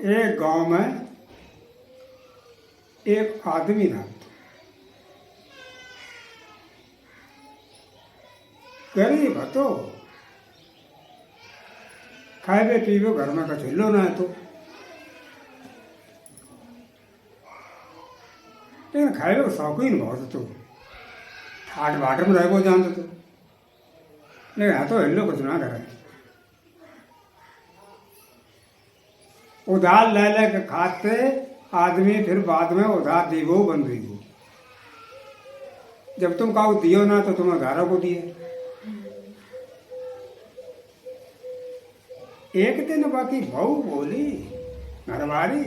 एक गांव में एक आदमी था। गरीब હતો, खाए पीवे घर में कचेलो ना तो, लेकिन खाए को शौकीन बहुत तो, ठाट बाट में रहो जानते तो, लेकिन हाँ तो हिलो कुछ ना करे। उधार ले ले के खाते आदमी फिर बाद में उधार दीवो बन रही हो। जब तुम काऊ दियो ना तो तुम उधारों को दिए। एक दिन बाकी बहू बोली घरवाली,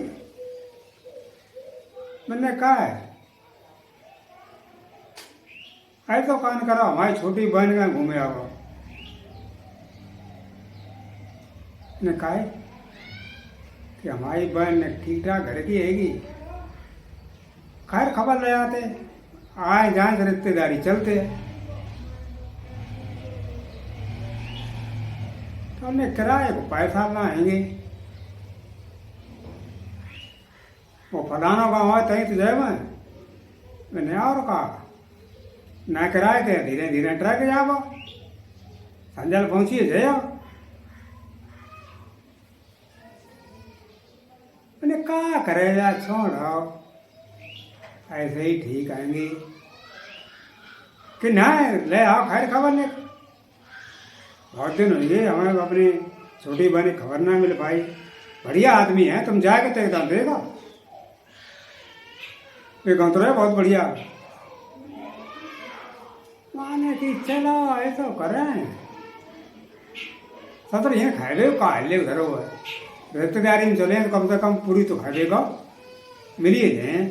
मैंने कहा है ऐसा तो कान करो, हमारी छोटी बहन का घूमे आओ। ने कहा कि हमारी बहन ठीक ठाक घर की हैगी, खैर खबर ले आते, आए जाए रिश्तेदारी चलते। तो हमने किराए को पैसा लाएंगे, वो फलाना गाँव है तहीं तो जाए। मैंने और कहा ना किराए थे, धीरे धीरे ट्रक जाओ, संजल पहुंचिए जाओ। मैंने कहा करेगा, छोड़ो ऐसे ही ठीक आएंगे कि ना ले आओ, खैर खबर नहीं। बहुत दिन हो गए हमें अपनी छोटी बहन की खबर ना मिल पाई। बढ़िया आदमी है, तुम जाके तो एकदम देगा, एक तो है बहुत बढ़िया। माने कि चलो ऐसा करें, सतर ये खाए का ले घर हो रिश्तेदारी में चले तो कम से कम पूरी तो खाए का मिलिए जाए।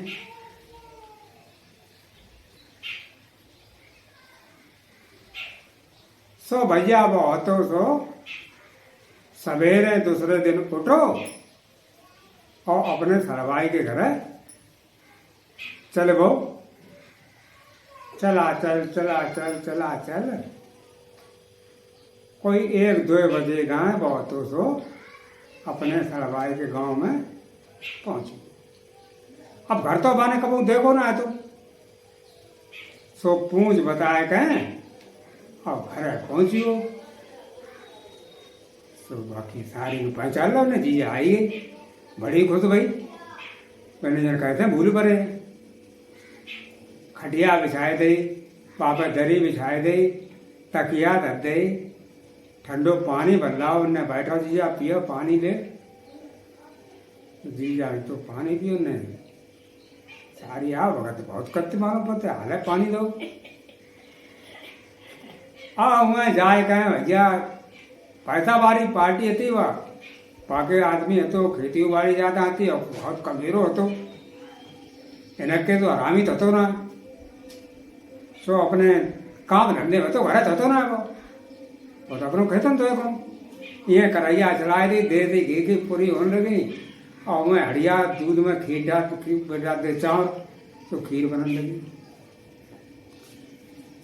सो भैया बहुत सो सवेरे दूसरे दिन उठो और अपने सरवाई के घर चले वो, चला चल चला चल चला चल। कोई 1-2 बजे गए बहुत सो अपने सरवाई के गांव में पहुंचे। अब घर तो बाने कबू देखो ना तो सो पूछ बताए कहें और घर पहुंचियो। तो बाकी सारी पहचान लो ने जी आई बड़ी खुश भाई। मैनेजर कहते हैं भूल पड़े, खटिया बिछाए दे, पापा दरी बिछाए दे, तकिया धर दे, ठंडो पानी बदलाओ, उनने बैठा जीजा पियो पानी ले। जीजा तो पानी पियो ने सारी आओ भगत बहुत कत्ते मालूम पड़ते हाल पानी दो। मैं जाए कहें भैया पैसा बारी पार्टी हती वह पाके आदमी है तो खेती बाड़ी ज़्यादा आती है, बहुत कमजोर हो तो इनके तो आराम ही तो ना। सो अपने काम धंधे में तो घर तो ना वो तो अपनों खेतन तो ये करैया चलाए दी दे दी घी की पूरी होने लगी और मैं हड़िया दूध में खीर डाल दे चावल तो खीर बनने लगी।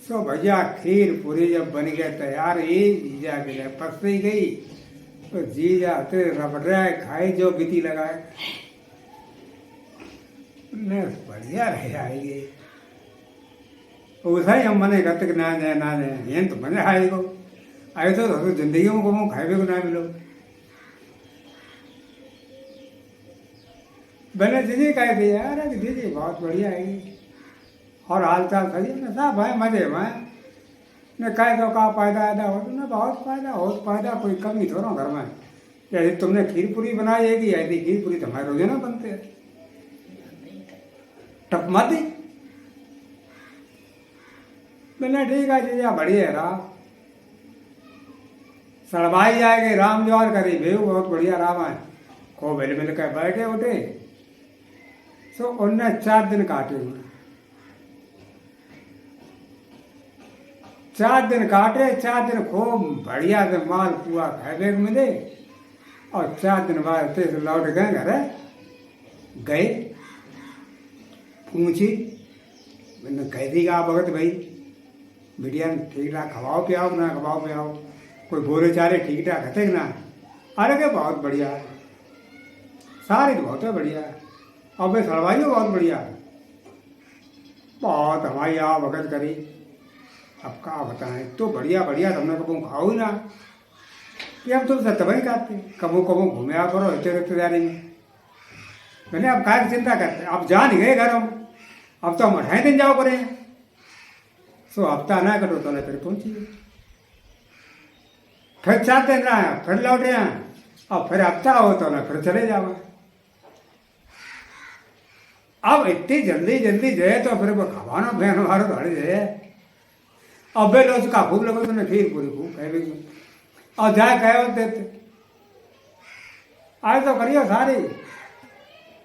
सो भैया खीर पूरी जब बन गया तैयार ही जीजा के लिए पसती गई तो जीजा तो रबड़ाए खाए जो बीती लगाए बढ़िया रह आएगी। उसा ही हम मने करते कि ना जाए ये तो मने आएगो आए तो जिंदगी में को खाए को ना मिलो। मैंने दीदी कह दिया यार दीदी बहुत बढ़िया आएगी और हाल चाल सही है सब है मजे में ने कह दो का फायदा हो तुमने बहुत फायदा कोई कमी थोड़ा घर में। यदि तुमने खीर पूरी बनाई है कि ऐसी खीर पूरी तुम्हारे रोजाना बनते हैं टप मत। मैंने ठीक है जीजा बढ़िया है राम सड़वाई जाएगी राम जवार करी भेव बहुत बढ़िया राम है को बेल मिल कर बैठे उठे। सो उनने 4 दिन काटे हुए 4 दिन काटे 4 दिन खूब बढ़िया से माल पुआ खाए मिले और 4 दिन बाद फिर लौट गए घर गए पूछी मैंने कह दी का भगत भाई बिटिया ठीक ठाक खवाओ पियाओ ना खवाओ पियाओ कोई बोले चारे ठीक ठाक हते ना। अरे के बहुत बढ़िया सारी तो बहुत है बढ़िया है। अब वे सड़वाइयो बहुत बढ़िया है, बहुत हमारी आ भगत करी। अब क्या बताएं, तो बढ़िया बढ़िया तुमने कबू खाओ ही ना कि अब तुम तभी खाते कबू कबू घूमे आ करो इतने रिश्तेदारी में। मैंने अब काय की चिंता करते, अब जा नहीं गए घर हम, अब तो हम 28 दिन जाओ करे। सो हफ्ता ना करो तो ना फिर पहुंचिए, फिर 4 दिन रहा फिर लौटे हैं, और फिर हफ्ता हो तो ना फिर चले जाओ। अब इतनी जल्दी जल्दी जाए तो फिर वो खावाना बहन हमारे धड़े जाए। अब वे लोग का खूब लगो तो खीर पूरी खूब कहे और जाए कहे देते आज तो करियो सारी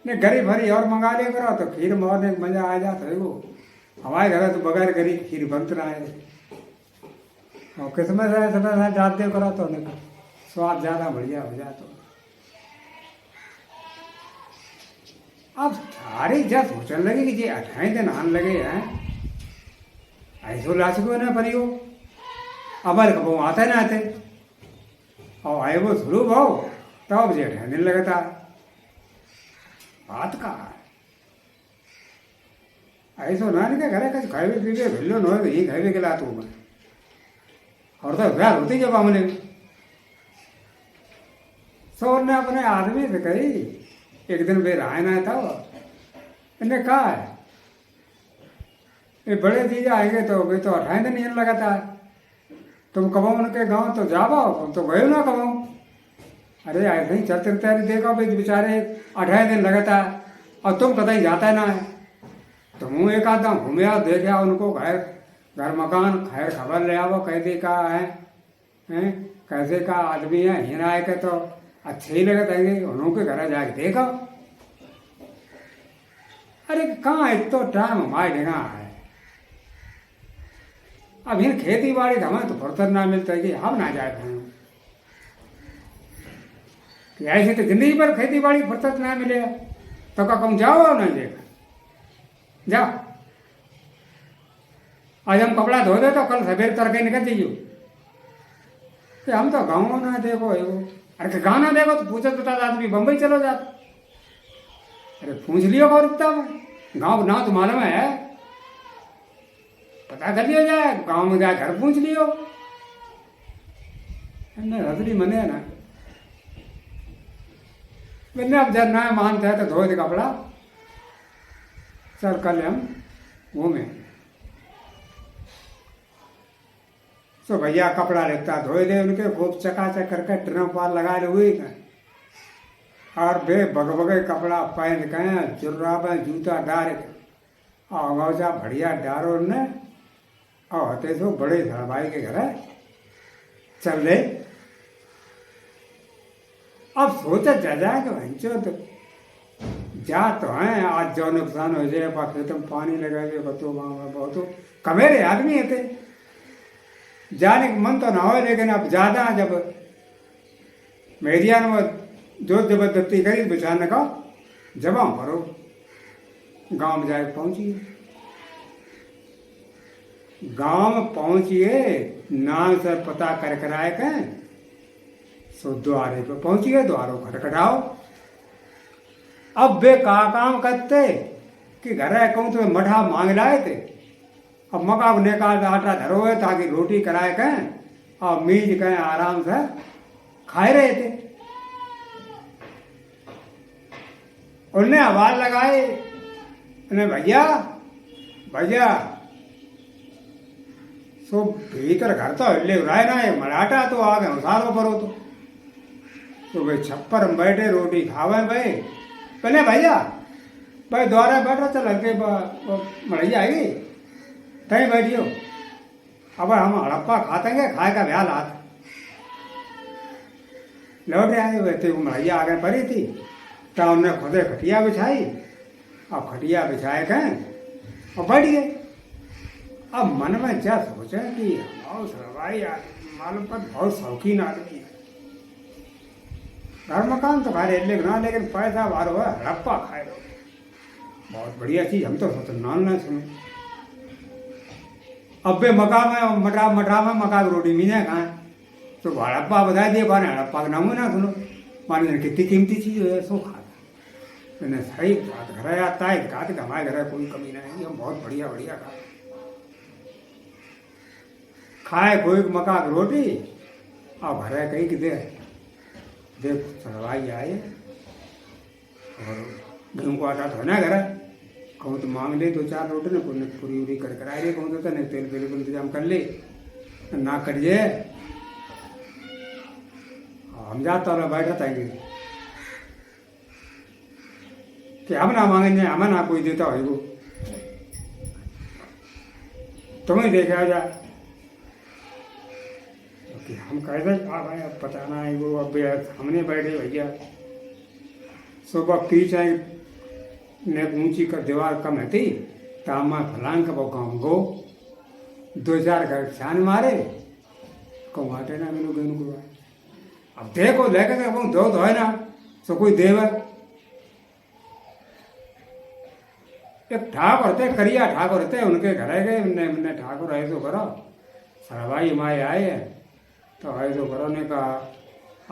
ने गरी भरी और मंगा लिया करो तो खीर मोरने मजा आ जाता है। वो हमारे घर तो बगैर गरी खीर बनत रहा है, और किस्मत है समय जाते करो तो स्वाद ज़्यादा बढ़िया हो जाता। अब सारी जब सोचने लगे कि ये 28 दिन आने लगे हैं, ऐसो लाशको ना परियो अबर कबो आते ना आते, और आए वो शुरू भाव तब जे 28 दिन लगता। बात का ऐसो ना नहीं घरे कुछ खाए पीवे भिल्लो न हो ये खाए के लात हूँ मैं, और तो व्याह होती जब हमने सो ने अपने आदमी से कही एक दिन वे राय ना था, इन्हें कहा है ये बड़े चीज आएंगे तो वे तो 28 दिन नहीं लगाता, तुम कबो उनके गांव तो जाओ तुम तो गए ना कबो। अरे ऐसे ही चलते तैयारी देखो भाई बेचारे 28 दिन लगता है और तुम कतई जाता ना है, तुम एक आधा घूमे आओ देखे आओ उनको घर मकान खैर खबर ले आओ कैसे का है कैसे का आदमी है हिना है के तो अच्छे ही लगे देंगे उनके घर जाके देखो। अरे कहाँ इतो टाइम हमारे डेगा है, अब इन खेती बाड़ी हमें तो फुर्सत ना मिलता है कि हम ना जाए कहीं कि ऐसे तो जिंदगी भर खेती बाड़ी फुर्सत ना मिले तो का कम जाओ ना देखा जाओ। आज हम कपड़ा धो दे तो कल सवेर करके निकल जाइयो कि हम तो गाँव ना देखो एगो। अरे गाँव ना देखो तो पूछत बता आदमी बम्बई चलो जाता। अरे पूछ लियो और इतना गाँव ना तो मालूम है पता कर लियो जाए गाँव में जाए घर पूछ लियो हजरी मने ना मैंने अब जब ना मानते हैं तो धो दे कपड़ा सर कल हम घूमे। तो भैया कपड़ा लेता धोए दे उनके खूब चकाचक करके ट्रम पार लगा ले हुई और बे बगे कपड़ा पहन के जुर्राबे जूता डाल और मौजा बढ़िया डारो ने और होते तो बड़े धड़भाई के घर चल रहे। अब सोचा जा के भैंचो तो जा तो है आज जो नुकसान हो जाए पाखे तुम पानी लगा दे बतो बहुत कमेरे आदमी थे जाने का मन तो ना हो, लेकिन अब ज्यादा जब मेरिया ने जो जबरदस्ती करी बेचाने का जब हम करो गांव में जाके पहुंचिए। गांव में पहुंचिए नाम से पता कर कराए के सो द्वारे पे पहुंचिए, द्वारों खटखटाओ। अब वे का काम करते कि घर कहूँ तो मठा मांग लाए थे, अब मका को निकाल आटा धरो है ताकि रोटी कराए के और मीज के आराम से खाए रहे थे। उनने आवाज लगाई भैया भैया सो भीतर घर तो हिले रहा है ना मराठा तो आ गए सारो पर हो तो भाई छप्पर में बैठे रोटी खावे भाई पहले भैया भाई द्वारा बैठो चल के मड़ैया आएगी कहीं बैठियो अब हम हड़प्पा खातेंगे खाए का ब्याह लात लौटे आए वैसे वो मड़ैया आगे पड़ी थी तो उनने खुदे खटिया बिछाई और खटिया बिछाए गए और बैठ गए। अब मन में क्या सोचा कि बहुत भाई मालूम पर बहुत शौकीन आदमी है, घर मकान तो खा रहे ना लेकिन पैसा बार हुआ हड़प्पा खाए लो बहुत बढ़िया चीज हम तो सोच नाम ना सुनो। अब वे मका में मठा में मका की रोटी मिले खाए तो हड़प्पा बता दिए बाने हड़प्पा का नाम ना सुनो माने कितनी कीमती चीज है सो खा मैंने सही बात घर आता है कहा कि हमारे घर कोई कमी नहीं, हम बहुत बढ़िया बढ़िया खाए कोई मका की रोटी और घर कहीं कि देख सरवाई आए और गेहूँ को आटा तो है ना घर, कहूँ तो मांग ले 2-4 रोटी ने पूरी उरी कर कराए ले, कहूँ तो नहीं तेल तेल को इंतजाम कर ले ना करिए। हम जाता और बैठा था कि हम ना मांगे हमें ना कोई देता हो वो तुम्हें देखा जा कि हम कहते भाई अब पता ना है वो अब हमने बैठे भैया सुबह पीछे ने ऊंची कर दीवार कम है थी ताम फलांग का वो गाँव गो 2-4 घर छान मारे कहूँ आटे ना मेनू गेनू को अब देखो लेकर के कहूँ दो है ना सो कोई देव एक ठाकुर थे करिया ठाकुर थे उनके घर गए उनने ठाकुर आए तो करो सरवाई माए आए हैं तो आए तो करो ने कहा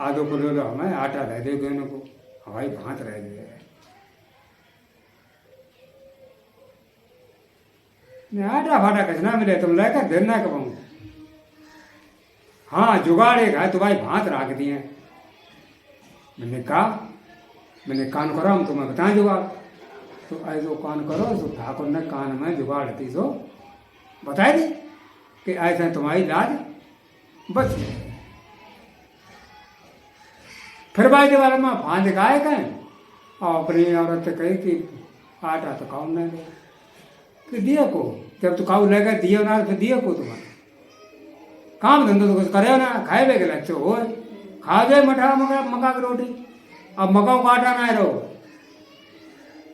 आधो को ले लो हमें आटा दे दे गेनू को हवाई भांत रह गए आटा फाटा कुछ ना मिले तुम लेकर देना कहूँ हाँ जुगाड़ एक है तो भाई भांत रख दिए। मैंने कान करो हम तुम्हें बताएं जुगाड़ तो ऐसो कान करो तो ठाकुर ने कान में जुगाड़ थी सो बताए दी कि ऐसे तुम्हारी लाज बच गई। फिर भाई के बारे में भांज गाय कहें और अपनी औरत कही कि आटा तो खाओ नहीं दे कि दिए को जब तो खाऊ लेकर दिए ना फिर दिए को तुम्हारे काम धंधो तो कुछ करे ना खाए बेगे लच्छो हो खा जाए मठा मका की रोटी अब मकाओ का आटा ना रहो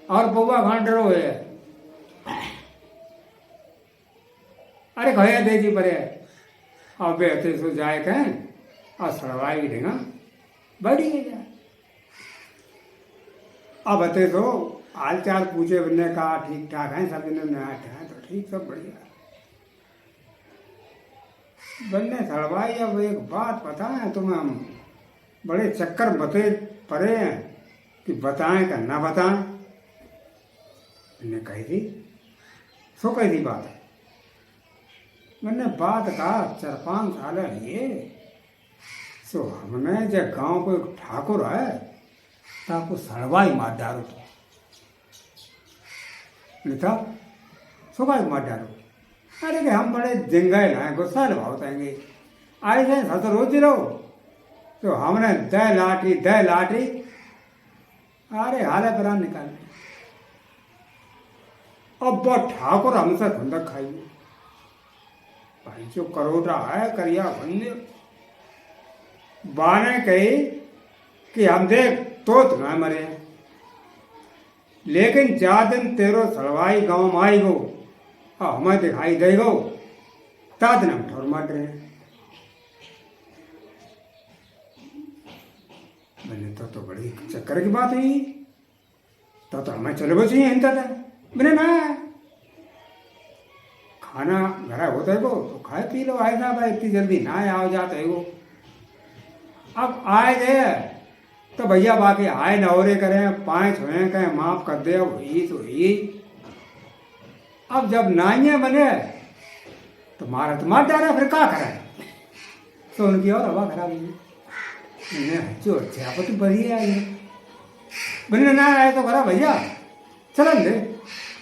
और पौवा खान डरो है अरे खया दे जी परे अब बेहते सो जाए कहें और सड़वाई देगा बढ़ी जाए अब अते तो हाल चाल पूछे बनने का ठीक ठाक है सब दिन नया है तो ठीक सब बढ़िया बनने सड़वाई। अब एक बात पता है तुम्हें हम बड़े चक्कर बते पड़े हैं कि बताएं कि ना बताएं। मैंने कही थी सो कही थी बात मैंने बात कहा 4-5 साल लिए सो हमने जब गांव को एक ठाकुर है तो आपको सड़वाई मार डालो था सुबह मार डालो। अरे कि हम बड़े जंगल हैं गुस्सा भावतेंगे आए थे सत रोज रहो तो हमने दह लाठी अरे हाले पर निकाल अब वो ठाकुर हमसे खुंदक खाइए भाई जो करोटा है करिया बंदे बाने कही कि हम देख तो तुम्हें मरे लेकिन जा दिन तेरो सड़वाई गांव में आई गो और हमें दिखाई दे गो ता दिन हम ठोर मार रहे हैं। मैंने तो बड़ी चक्कर की बात हुई तो हमें चले बची हिंसा था मैंने ना खाना घर होता है वो तो खाए पी लो आए ना भाई इतनी जल्दी ना आओ जाते है वो अब आए गए तो भैया बाकी आए नवरे करें 5 हुए कहें माफ कर दे वही तो ही अब जब नाइया बने तो मारा तो मार डाला फिर क्या करा तो उनकी और हवा खराब हुई जो आप तो बढ़िया आई मैंने ना आए तो करा भैया चलन दे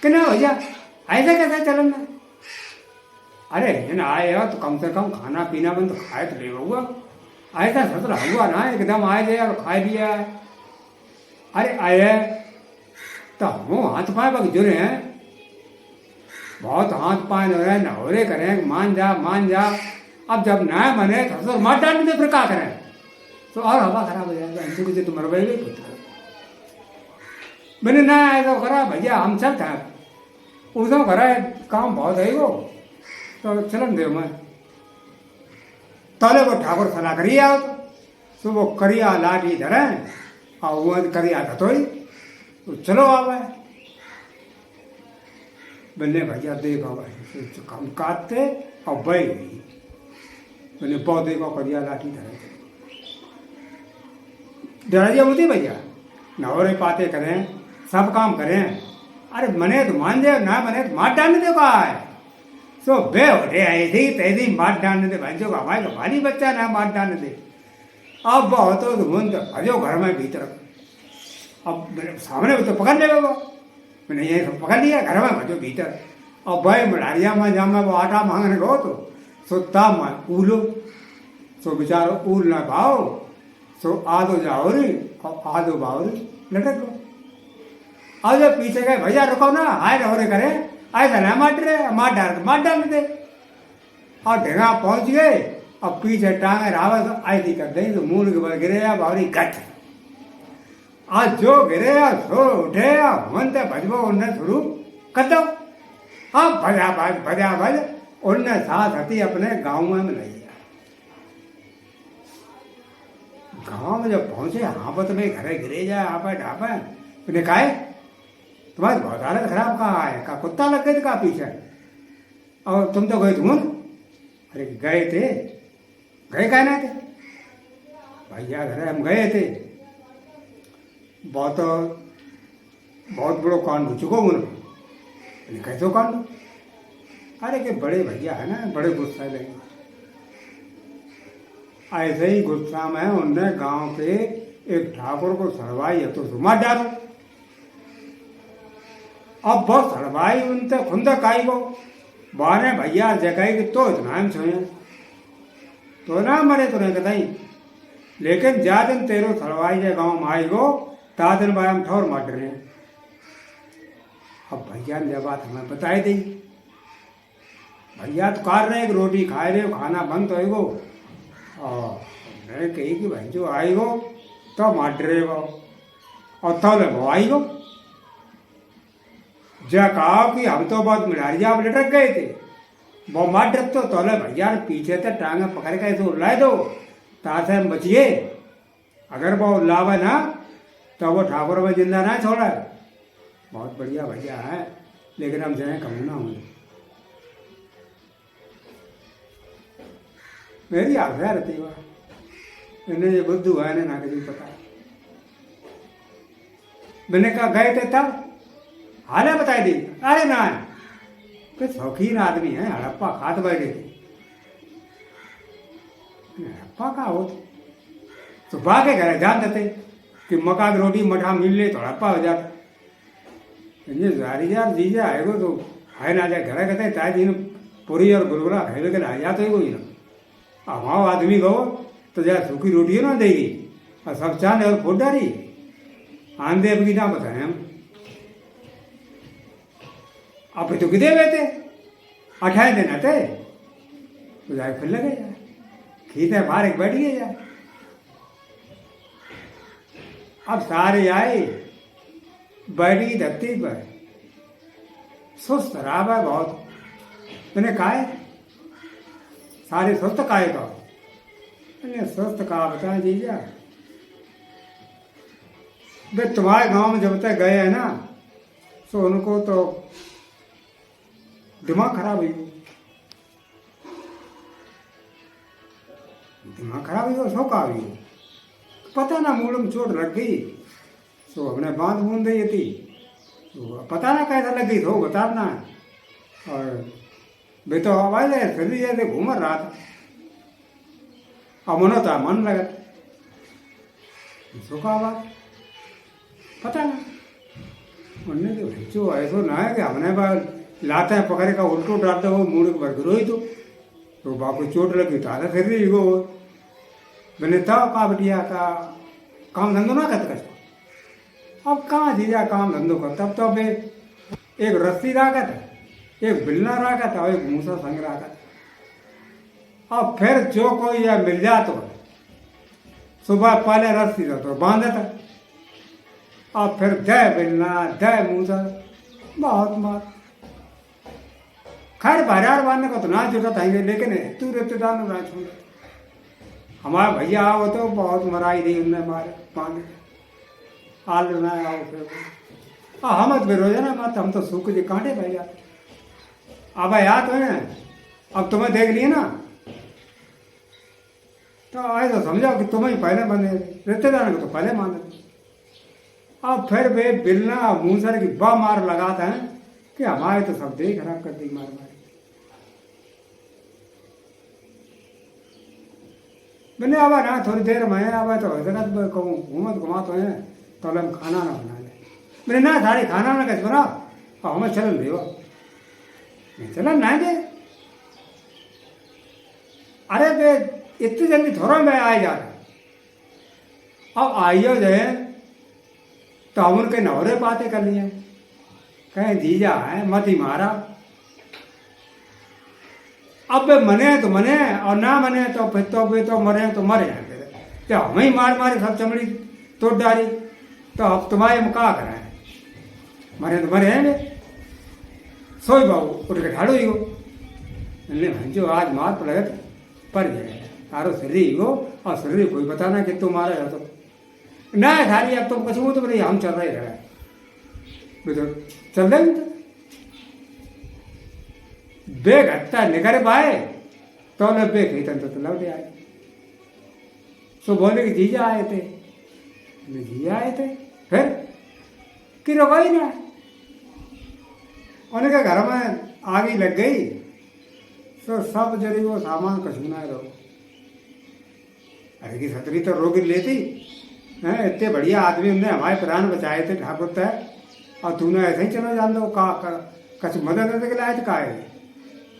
कि ना भैया ऐसा कैसे चलन ना अरे ना आए हो तो कम से कम खाना पीना बंद तो खाए तो ले हुआ ऐसा ससुर हुआ ना एकदम आए थे और खाए दिया अरे आए तो हम हाथ पाए बग जुड़े हैं बहुत हाथ पाए रहे नवरे करें मान जा अब जब ना मने तो ससुर मार डालने फिर क्या करें तो और हवा खराब हो जाएगा इनसे कुछ तुम मरवाई गई मैंने ना आए तो करा भैया हम चल था उसमें करा काम बहुत है वो तो चलन दे मैं तले वो ठाकुर सलाह करिए आओ तो वो करिया लाठी धरे और वो करिया धतोई तो चलो आवे बल्ले भैया देख हम काटते और बह गई मैंने पौधे को करिया लाठी धरे डराइया होती भैया नवरे पाते करें सब काम करें। अरे मने तो मान जाए ना, मने तो मार डालने दे कहा है। सो बे उठे ऐसी तैसी मार डालने दे भाई जो हमारे का बाली बच्चा ना मार डालने दे। अब बहुत हो तो मुन तो भजो घर में भीतर। अब मेरे सामने तो पकड़ ले वो, मैंने ये सब पकड़ लिया, घर में भजो भीतर। अब भाई मलारिया में जामा वो आटा मांगने गो तो सोता में ऊलो, सो बेचारो ऊल ना भाओ, सो आधो जाओ रे और आधो भाओ रे लटक लो। अब जब पीछे गए भैया रुको ना, हाय रहो रे करे ऐसा ना मार रहे, मार डाल दे। और ढेगा पहुंच गए, अब पीछे टांगे रावत ऐसी कर दे तो मूल के बल गिरे बावरी गट। आज जो गिरे सो उठे मनते भजबो उन्हें शुरू कर दो। हाँ भजा भज उनने साथ हती अपने गाँव में लई। गाँव में जब पहुंचे हापत में घरे गिरे जाए आपे ढापे, उन्हें कहा तुम्हारी बहुत हालत खराब कहाँ है, का कुत्ता लग गए थे का पीछे, और तुम तो गए तुम। अरे गए थे, गए कहना थे भैया घर हम गए थे, बहुत बड़ो कांड हो चुको उन्हें। कैसो कांड? अरे के बड़े भैया है ना, बड़े गुस्सा लगे। ऐसे ही गुस्सा में उनने गांव के एक ठाकुर को सड़वाई है तो मार डालो। अब बहुत सड़वाई उनते खुंदा काई को बाने भैया जगाई कि तो इतना हम छोए तो ना मरे तो नहीं कतई, लेकिन जा दिन तेरो सड़वाई जे गांव में आई गो ता दिन भाई हम ठोर मार रहे हैं। अब भैया ने जब बात हमें बताई दी, भैया तो कार रहे एक रोटी खाए रहे खाना बंद तो गो, और मैंने कही कि भाई जो आई गो तो मार रहे वो, और तब वो आई गो जा कहा कि हम तो बहुत मिलारिया में लटक गए थे, वो मार डर तो तोले भैया पीछे से टांगे पकड़ के तो उल्लाए दो तासे हम बचिए, अगर वो उल्लावे ना तो वो ठाकुर में जिंदा ना छोड़ा। बहुत बढ़िया भैया है, लेकिन हम जाए कहूँ ना हूँ मेरी आज्ञा रहती हुआ इन्हें ये बुद्धू है ना कभी पता। मैंने कहा गए थे तब हाले बताई दी। अरे ना कुछ शौकीन आदमी है, हड़प्पा खात बैठे थे। हड़प्पा का हो तो बाके घर जान देते कि मका की रोटी मठा मिल ले तो हड़प्पा हो जाता। यार जीजा आएगो तो है ना जाए घर कहते ताज जी पूरी और गुलगुला खाए के आ जाते ही ना। अब वहाँ आदमी गो तो जरा सूखी रोटी ना देगी और सब चांद और फूट डाली आंधे अब की ना बताए हम। अब तो किधे गए थे 28 दिन आते तो जाए खुल लगे जाए खींचे बाहर एक बैठ गए जाए। अब सारे आए बैठ गई धरती पर, सुस्त खराब है बहुत। मैंने कहा सारे सुस्त काहे का? मैंने सुस्त कहा बता जीजा वे तुम्हारे गांव में जब तक गए हैं ना तो उनको तो दिमाग खराब हुई, दिमाग खराब हुई और शौक आ गई, पता ना मूल में चोट लग गई तो हमने बांध बूंद दी थी तो पता ना कैसा लग गई तो बताना। और वे तो आवाज है फिर भी जैसे घूम रहा था, अब मनो था मन लगा का आवाज पता ना उनने तो बच्चों ऐसा ना है कि हमने बार लाते हैं पकड़ का उल्टो डालते हो मूड पर गिरोही तो बापू चोट लगी तो आधा फिर रही वो मैंने तब का बिटिया का काम धंधो ना करते कर। अब कहाँ जीजा काम धंधो कर, तब तो अब एक रस्सी रखा था, एक बिलना रखा था और एक मूसा संग रखा था। अब फिर जो कोई या मिल जा तो सुबह पहले रस्सी था तो बांधा था, अब फिर दे बिलना दे मूसा बहुत मार। खैर बाजार बांधने को तो ना जुटा था लेकिन तू रिश्तेदार ना छोड़। हमारा भैया आओ तो बहुत मराई दी उनने मारे पानी हाल ना आओ फिर हम बेरोजाना मत हम तो सूख जी कांटे भैया। अब याद तो है अब तुम्हें देख लिए ना तो आए तो समझाओ कि तुम्हें ही पहले बने रिश्तेदार को तो पहले मान दे। अब फिर वे बिलना मूसर की बा मार लगाते हैं कि हमारे तो सब देह खराब कर दी मार मार। मैंने अब ना थोड़ी देर में अब तो जगत कहूँ घूमत घुमा तो है तो हम खाना ना बना ले। मैंने ना सारी खाना ना कैसे बना और हमें चलन दे चलन ना दे। अरे बे इतनी जल्दी थोड़ा में आ जा रहा अब आइयो जो है तो हम उनके नौरे बातें कर लिए कहें जीजा है मत ही मारा। अब वे मने तो मने और ना मने तो फिर तो वे तो मरे तो मरे हैं फिर तो हमें ही मार मारे सब चमड़ी तोड़ डाली तो अब तुम्हारे हम क्या कराएं मरे तो मरे हैं वे सोई बाबू उठ के ठाड़ो ही हो जो आज मार पड़े पर गए तारो शरीर हो और शरीर कोई बताना कि तुम मारे हो तो ना खाली अब तुम कसू तो हम चल रहे रहे तो चल रहे बेग हत्ता निकर पाए तो न बेग ही तंत्र तो लौटे आए सो बोले कि जीजा आए थे जीजा आए थे फिर कि रोका ही ना उनके घर में आग लग गई तो सब जरी वो सामान कसूना रहो। अरे की सतरी तो रोक लेती है इतने बढ़िया आदमी उनने हमारे प्राण बचाए थे ठाकुर तय और तूने ऐसे ही चलो जान दो कछ मदद के लाए थे काहे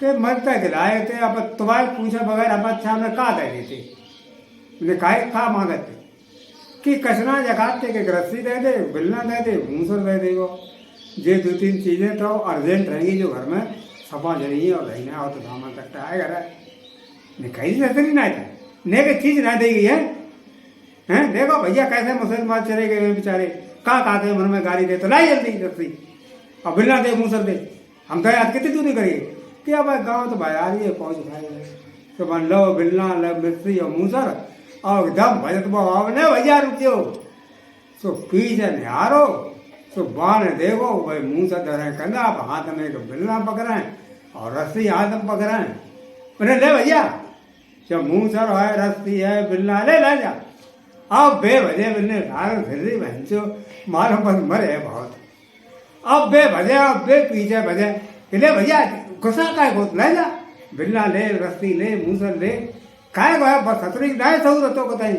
के मदद के लाए थे अब तुम्हारे पूछे बगैर अब अच्छा में कहा दे देते उन्हें काहे कहा मांगते कि कसना जगाते कि रस्सी दे दे बिलना दे दे मूसर दे दे वो ये दो तीन चीज़ें तो अर्जेंट रहेंगी जो घर में सपा जरिए और रहना हो तो सामान कट्टा है घर ने कहीं से नहीं ना था ने के चीज़ ना देगी है हैं देखो भैया कैसे मुसलमान चले गए बेचारे कहाँ कहते मन में गाली दे तो लाई जल्दी रस्सी और बिलना दे मूसर दे हम तो याद कितनी दूरी करिए कि अब गाँव तो बाजार ही है पहुँच उठाए तो मन लो बिलना लो मिर्ची और मूसर और एकदम भजत ने भैया रुकियो सो पीछे निहारो तो बाण देखो भाई मुंह से धरे कंधा हाथ में एक बिलना पकड़े और रस्सी हाथ में पकड़े उन्हें ले भैया जब मुंह सर है रस्सी है बिलना ले ला जा अब बे भजे बिलने सारे फिर भैंसो मारो बस मरे बहुत अब बे भजे अब बे पीछे भजे ले भैया गुस्सा का गोत ले जा बिलना ले रस्सी ले मूसर ले काय गया बस खतरी ना सहूरत को बताई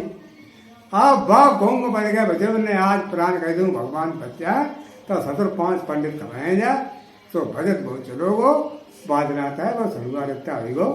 अब बाप गोंग बढ़ गया बजे ने आज प्राण कह दूँ भगवान बच्चा तो 705 पंडित कमाए जा तो भजत बहुत चलोगो बाद में आता है वो सलवार इतना हो